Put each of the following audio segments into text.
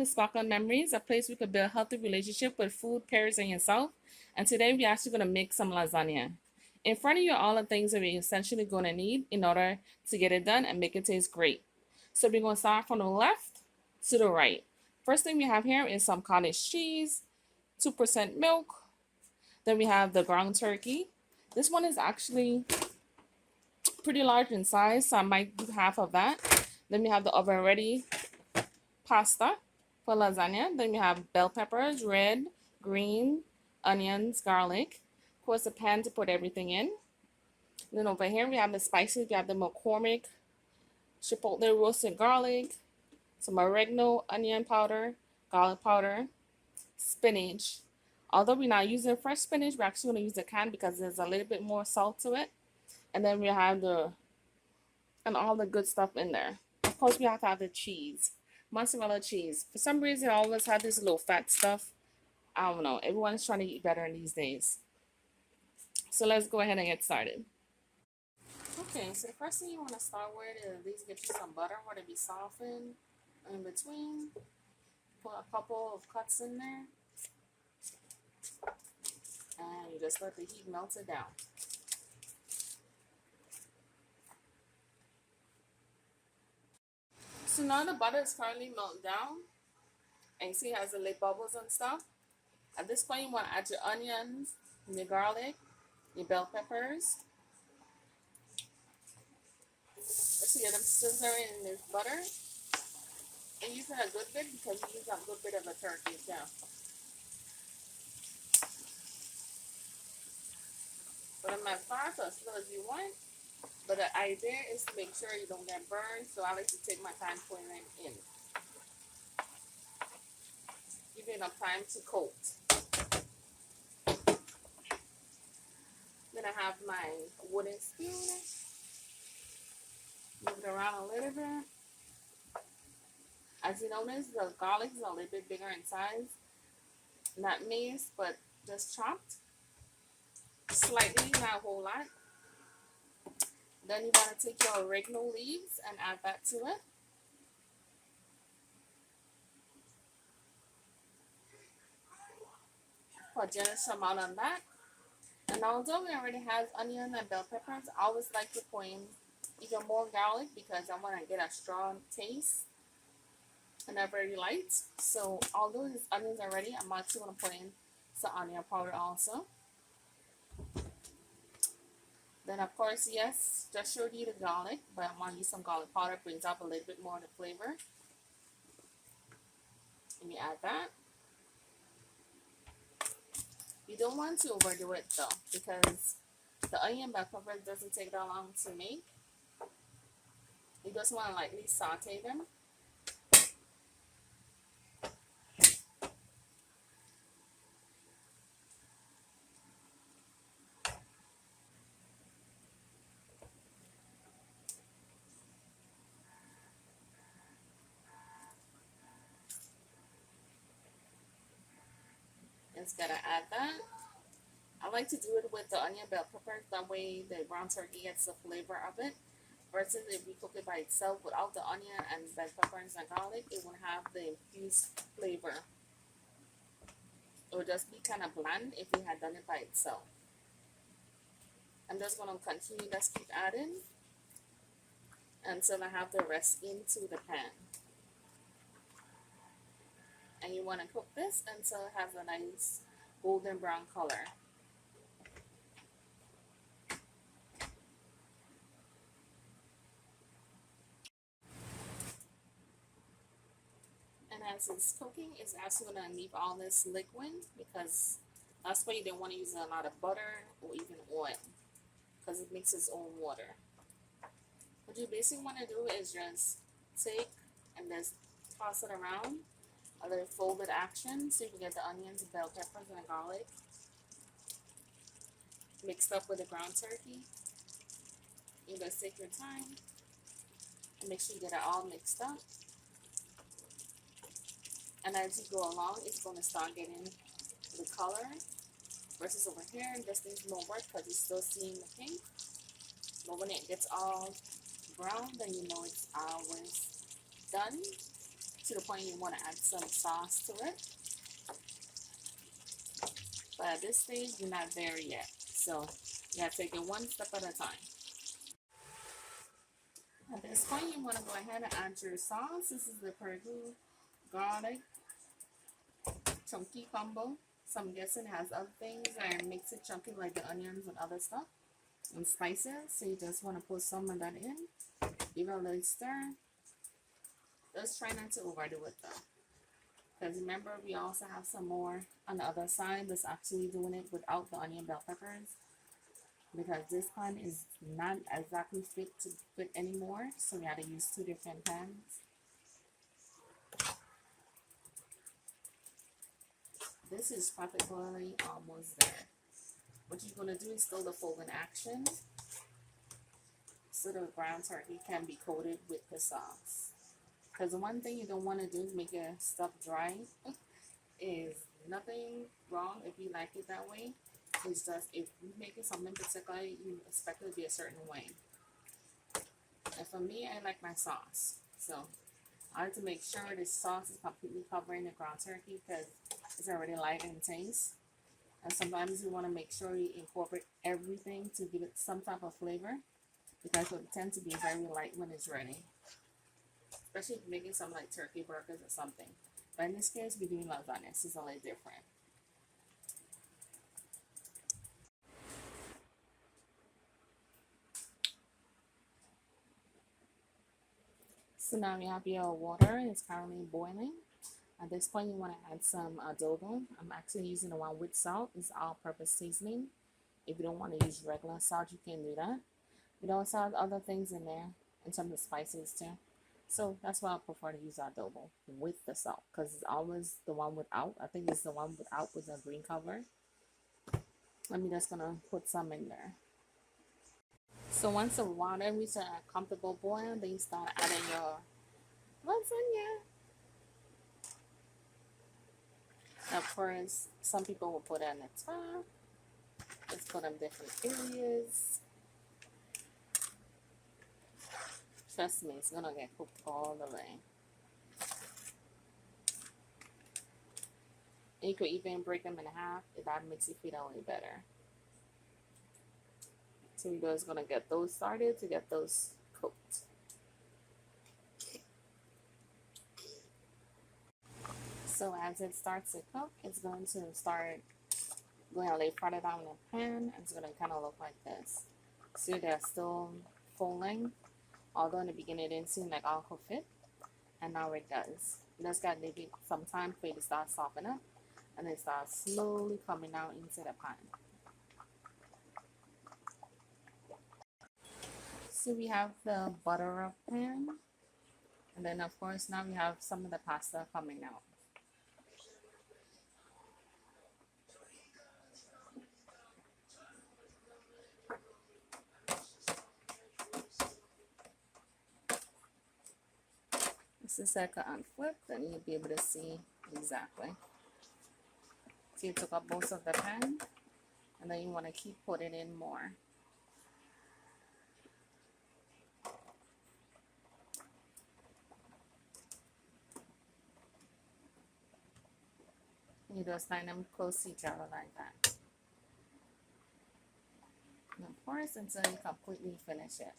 is Sparkle Memories, a place we could build a healthy relationship with food, parents, and yourself. And today we're actually going to make some lasagna. In front of you are all the things that we're essentially going to need in order to get it done and make it taste great. So we're going to start from the left to the right. First thing we have here is some cottage cheese, 2% milk. Then we have the ground turkey. This one is actually pretty large in size, so I might do half of that. Then we have the oven ready pasta for lasagna. Then we have bell peppers, red, green, onions, garlic. Of course, a pan to put everything in. Then over here we have the spices. We have the McCormick, chipotle roasted garlic, some oregano, onion powder, garlic powder, spinach. Although we're not using fresh spinach, we're actually going to use the can because there's a little bit more salt to it. And then we have and all the good stuff in there. Of course, we have to have the cheese, mozzarella cheese. For some reason, I always have this little fat stuff. I don't know. Everyone's trying to eat better in these days. So let's go ahead and get started. Okay, so the first thing you want to start with is at least get you some butter, where to be softened in between. Put a couple of cuts in there. And you just let the heat melt it down. So now the butter is currently melted down. And you see it has the lip bubbles and stuff. At this point, you want to add your onions, your garlic, your bell peppers. Let's get them sizzling in this butter. And use it a good bit because you use a good bit of a turkey too. Put them as fast or as slow as you want. But the idea is to make sure you don't get burned. So I like to take my time putting them in. Give it enough time to coat. Then I have my wooden spoon. Move it around a little bit. As you notice, the garlic is a little bit bigger in size. Not minced, but just chopped. Slightly, not a whole lot. Then you want to take your oregano leaves and add that to it. Put a generous amount on that. And although we already have onion and bell peppers, I always like to put in even more garlic because I want to get a strong taste and they're very light. So although these onions are ready, I'm actually going to put in some onion powder also. Then of course, yes, just showed you the garlic, but I want to use some garlic powder. Brings up a little bit more of the flavor. Let me add that. You don't want to overdo it though, because the onion bell pepper doesn't take that long to make. You just want to lightly saute them. Just gotta add that. I like to do it with the onion bell peppers. That way the brown turkey gets the flavor of it. Versus if we cook it by itself without the onion and bell peppers and garlic, it won't have the infused flavor. It would just be kind of bland if we had done it by itself. I'm just going to continue, just keep adding until I have the rest into the pan. And you want to cook this until it has a nice golden brown color. And as it's cooking, it's actually going to leave all this liquid because that's why you don't want to use a lot of butter or even oil because it makes its own water. What you basically want to do is just take and just toss it around, a little folded action so you can get the onions, bell peppers, and the garlic mixed up with the ground turkey. You just take your time and make sure you get it all mixed up. And as you go along, it's going to start getting the color. Versus over here, this needs more work because you're still seeing the pink. But when it gets all brown, then you know it's always done. to the point you want to add some sauce to it. But at this stage, you're not there yet. So you gotta take it one step at a time. At this point, you want to go ahead and add your sauce. This is the Peru garlic chunky combo. So I'm guessing it has other things and makes it chunky like the onions and other stuff and spices. So you just want to put some of that in. Give it a little stir. Just try not to overdo it though. Because remember, we also have some more on the other side that's actually doing it without the onion bell peppers. Because this pan is not exactly fit to fit anymore. So we had to use two different pans. This is practically almost there. What you're going to do is still the folding action so the ground turkey can be coated with the sauce. Because the one thing you don't want to do is make your stuff dry. Is nothing wrong if you like it that way. It's just if you make it something particular, you expect it to be a certain way. And for me, I like my sauce. So I like to make sure the sauce is completely covering the ground turkey because it's already light in taste. And sometimes you want to make sure you incorporate everything to give it some type of flavor because it tends to be very light when it's ready. Especially if you're making some like turkey burgers or something. But in this case, we're doing lasagna. This is a little different. So now we have your water. It's currently boiling. At this point, you want to add some adobo. I'm actually using the one with salt. It's all-purpose seasoning. If you don't want to use regular salt, you can do that. It also has other things in there and some of the spices too. So that's why I prefer to use adobo with the salt because it's always the one without. I think it's the one without with the green cover. I'm just gonna put some in there. So once the water reaches a comfortable boil, then you start adding your lasagna. Of course, some people will put it on the top. Let's put them different areas. Trust me, it's gonna get cooked all the way. And you could even break them in half if that makes you feel a way better. So we're just gonna get those started to get those cooked. So as it starts to cook, it's going to start going a little farther down in the pan. It's gonna kind of look like this. See, they're still folding. Although in the beginning it didn't seem like all could fit, and now it does. You just got maybe some time for it to start softening up, and then start slowly coming out into the pan. So we have the butter up pan, and then of course now we have some of the pasta coming out. This is like an unflip, then you'll be able to see exactly. So you took up most of the pan, and then you want to keep putting in more. You just line them close to each other like that. And of course, until you completely finish it.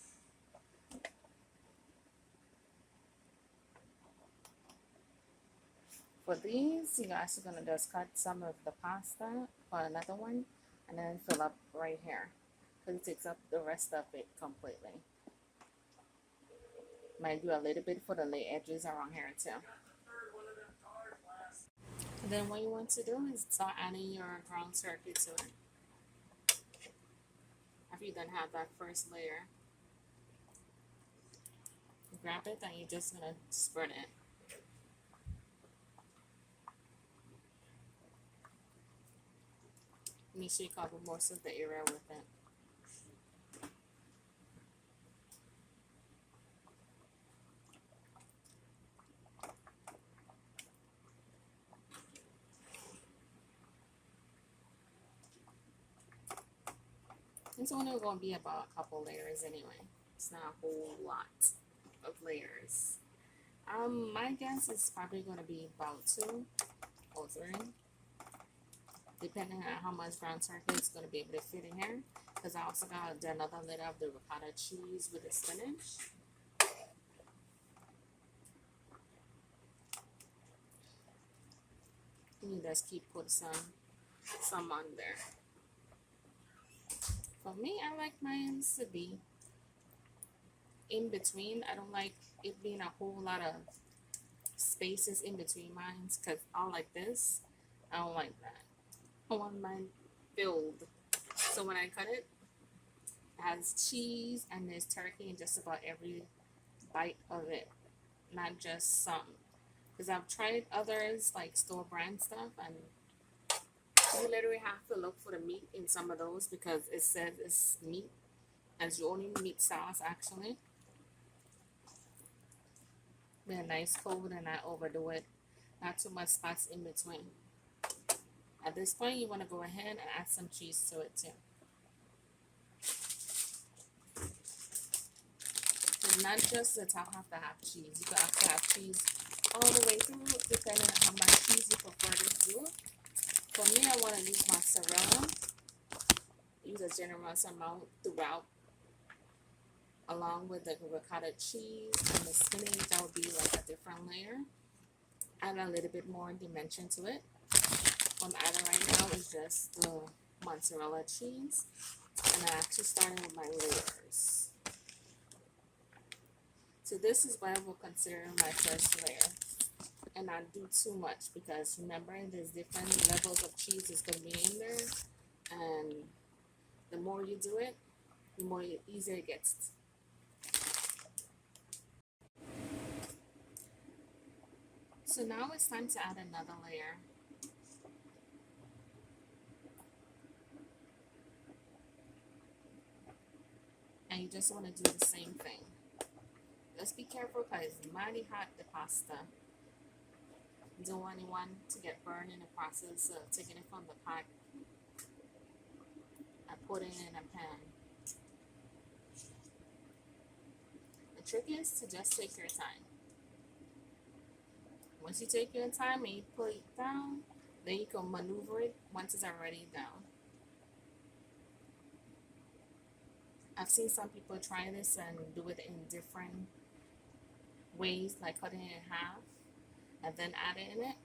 For these, you're actually going to just cut some of the pasta or another one and then fill up right here because it takes up the rest of it completely. Might do a little bit for the lay edges around here too. And then what you want to do is start adding your ground turkey to it. After you done have that first layer, grab it and you're just going to spread it. Make sure you cover most of the area with it. It's only going to be about a couple layers anyway. It's not a whole lot of layers. My guess is probably gonna be about 2 or 3, depending on how much ground turkey is gonna be able to fit in here. Because I also got another layer of the ricotta cheese with the spinach. You just keep put some on there. For me, I like mine to be in between. I don't like it being a whole lot of spaces in between mine because I like this. I don't like that. I want mine filled. So when I cut it, it has cheese and there's turkey in just about every bite of it, not just some. Because I've tried others like store brand stuff, and you literally have to look for the meat in some of those because it says it's meat as your only meat sauce actually. Be a nice coat and not overdo it. Not too much spots in between. At this point, you want to go ahead and add some cheese to it too. So not just the top have to have cheese. You can also have cheese all the way through, depending on how much cheese you prefer to do. For me, I want to use mozzarella. Use a generous amount throughout, along with the ricotta cheese and the spinach. That would be like a different layer. Add a little bit more dimension to it. What I'm adding right now is just the mozzarella cheese, and I'm actually starting with my layers. So this is what I will consider my first layer, and not do too much because remember there's different levels of cheese that's going to be in there, and the more you do it, the more easier it gets. So now it's time to add another layer. And you just want to do the same thing. Just be careful because it's mighty hot, the pasta. You don't want anyone to get burned in the process of taking it from the pot and putting it in a pan. The trick is to just take your time. Once you take your time and you put it down, then you can maneuver it once it's already down. I've seen some people try this and do it in different ways, like cutting it in half and then adding it.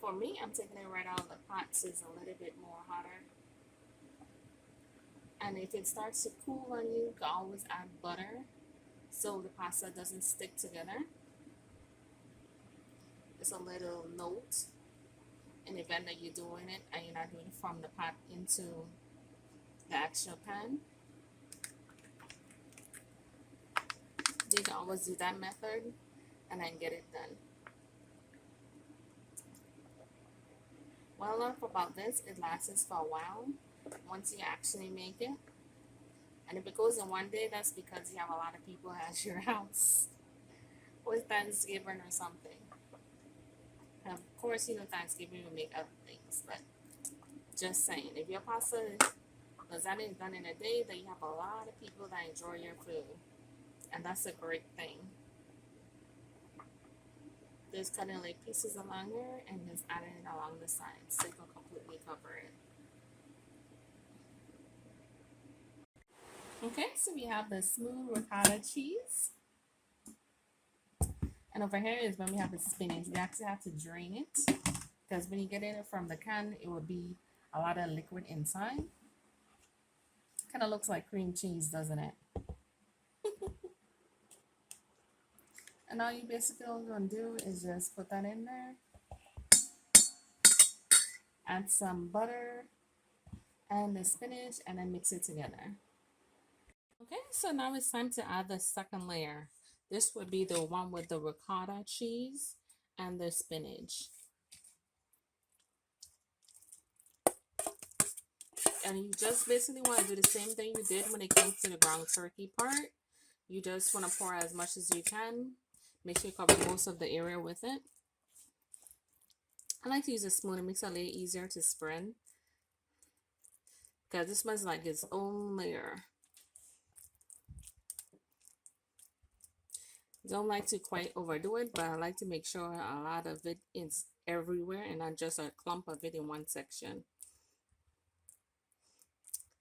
For me, I'm taking it right out of the pot so it's a little bit more hotter. And if it starts to cool on you, you can always add butter so the pasta doesn't stick together. It's a little note in the event that you're doing it and you're not doing it from the pot into the actual pan. You can always do that method and then get it done. What I learned about this, it lasts for a while once you actually make it. And if it goes in one day, that's because you have a lot of people at your house with Thanksgiving or something. And of course, you know Thanksgiving will make other things, but just saying, if your pasta lasagna is done in a day, then you have a lot of people that enjoy your food, and that's a great thing. Just cutting like pieces along here and just adding it along the sides so you can completely cover it. Okay, so we have the smooth ricotta cheese. And over here is when we have the spinach. We actually have to drain it because when you get it from the can, it will be a lot of liquid inside. Kind of looks like cream cheese, doesn't it? And all you basically are going to do is just put that in there. Add some butter and the spinach and then mix it together. Okay, so now it's time to add the second layer. This would be the one with the ricotta cheese and the spinach. And you just basically want to do the same thing you did when it came to the ground turkey part. You just want to pour as much as you can. Make sure you cover most of the area with it. I like to use a spoon. It makes it a little easier to spread. Because this one's like its own layer. Don't like to quite overdo it, but I like to make sure a lot of it is everywhere and not just a clump of it in one section.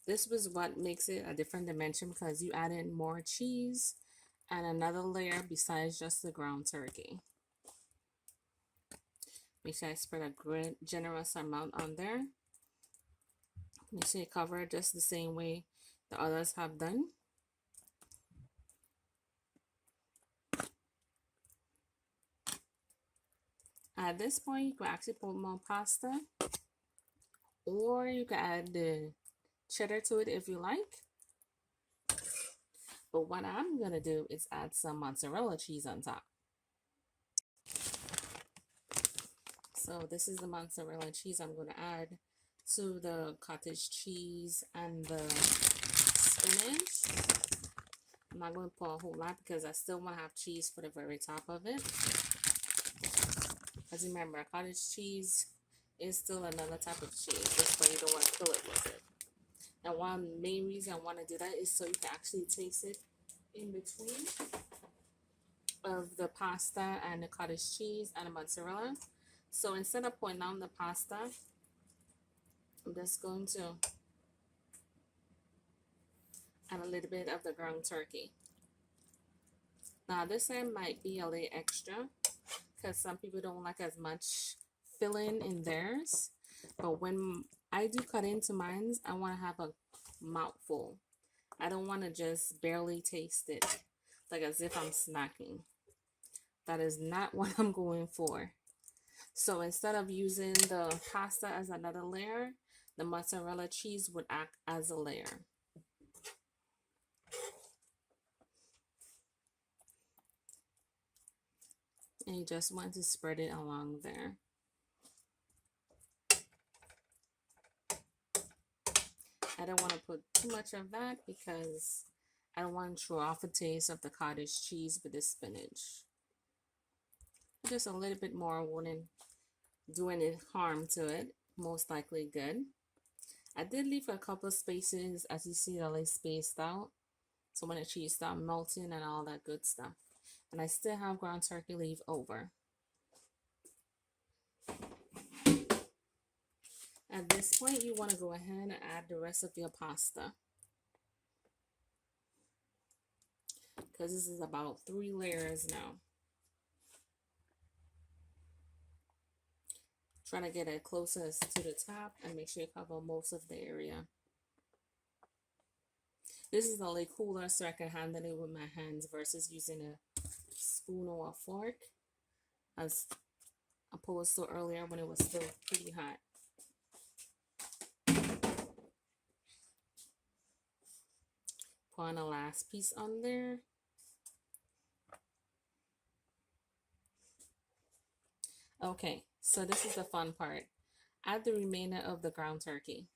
This was what makes it a different dimension because you add in more cheese and another layer besides just the ground turkey. Make sure I spread a great generous amount on there. Make sure you cover it just the same way the others have done. At this point, you can actually put more pasta, or you can add the cheddar to it if you like. But what I'm gonna do is add some mozzarella cheese on top. So this is the mozzarella cheese I'm gonna add to the cottage cheese and the spinach. I'm not going to put a whole lot because I still want to have cheese for the very top of it. As remember, cottage cheese is still another type of cheese. That's why you don't want to fill it with it. And one main reason I want to do that is so you can actually taste it in between of the pasta and the cottage cheese and the mozzarella. So instead of putting down the pasta, I'm just going to add a little bit of the ground turkey. Now this end might be a little extra because some people don't like as much filling in theirs. But when I do cut into mine, I want to have a mouthful. I don't want to just barely taste it, like as if I'm snacking. That is not what I'm going for. So instead of using the pasta as another layer, the mozzarella cheese would act as a layer. And you just want to spread it along there. I don't want to put too much of that because I don't want to throw off the taste of the cottage cheese with the spinach. Just a little bit more wouldn't do any harm to it. Most likely good. I did leave a couple of spaces, as you see, they're like spaced out. So when the cheese start melting and all that good stuff. And I still have ground turkey leaf over. At this point, you want to go ahead and add the rest of your pasta. Because this is about 3 layers now. Try to get it closest to the top and make sure you cover most of the area. This is a little cooler so I can handle it with my hands versus using a spoon or a fork, as opposed to earlier when it was still pretty hot. Put on the last piece on there. Okay, so this is the fun part. Add the remainder of the ground turkey.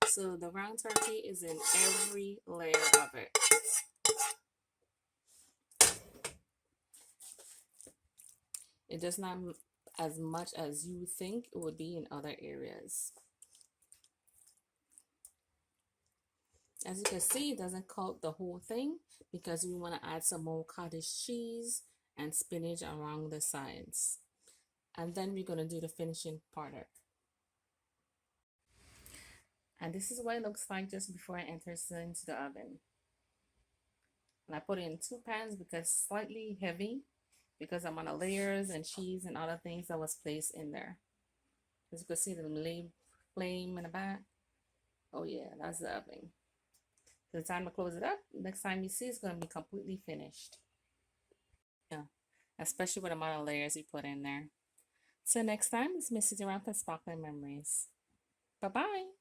So the ground turkey is in every layer of it. It does not as much as you think it would be in other areas. As you can see, it doesn't coat the whole thing because we want to add some more cottage cheese and spinach around the sides. And then we're going to do the finishing part. And this is what it looks like just before I enter it into the oven. And I put it in 2 pans because slightly heavy because I'm on the layers and cheese and other things that was placed in there. As you can see the flame in the back. Oh yeah, that's the oven. So the time to close it up, next time you see it's going to be completely finished. Yeah, especially with the amount of layers you put in there. So next time, it's Mrs. Around for Sparkling Memories. Bye-bye.